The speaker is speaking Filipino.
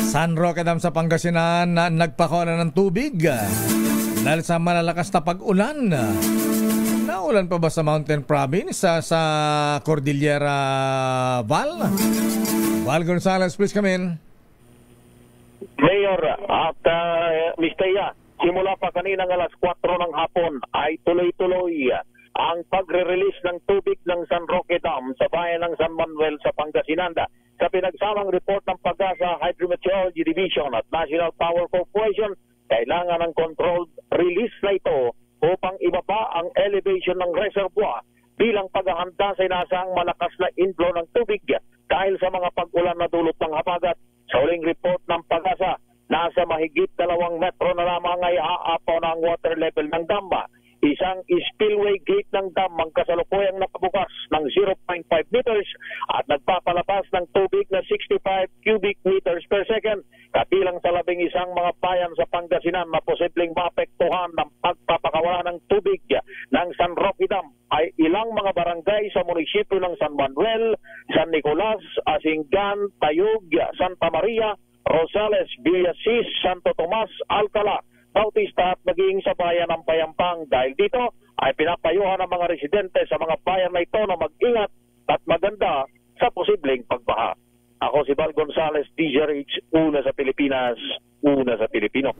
San Roque Dam sa Pangasinan na nagpakuha na ng tubig dahil sa malalakas na pag-ulan. Naulan pa ba sa Mountain Province sa Cordillera Val? Val Gonzales, please come in. Mayor at Mistaya, simula pa kaninang alas 4 ng hapon ay tuloy-tuloy ang pagre-release ng tubig ng San Roque Dam sa bayan ng San Manuel sa Pangasinan. Sa pinagsamang report ng Pag-asa Hydrometeorology Division at National Power Corporation, kailangan ng controlled release na ito upang ibaba ang elevation ng reservoir bilang paghahanda sa inaasahang malakas na inflow ng tubig dahil sa mga pag-ulan na dulot ng habagat. Sa huling report ng Pag-asa, nasa mahigit 2 metro na lamang ay aapaw na ang water level ng damba. Isang spillway gate ng dam ang kasalukuyang nakabukas ng 0.5 meters at nagpapalabas ng tubig na 65 cubic meters per second. Kabilang sa 11 mga bayan sa Pangasinan na posibleng maapektuhan ng pagpapakawala ng tubig ng San Roque Dam ay ilang mga barangay sa munisipyo ng San Manuel, San Nicolas, Asingan, Tayug, Santa Maria, Rosales, Villasis, Santo Tomas, Alcala, Bautista at maging sa bayan ng Payampang. Dahil dito ay pinapayuhan ng mga residente sa mga bayan na ito na mag-ingat at maganda sa posibleng pagbaha. Ako si Val Gonzales, DZRH, una sa Pilipinas, una sa Pilipino.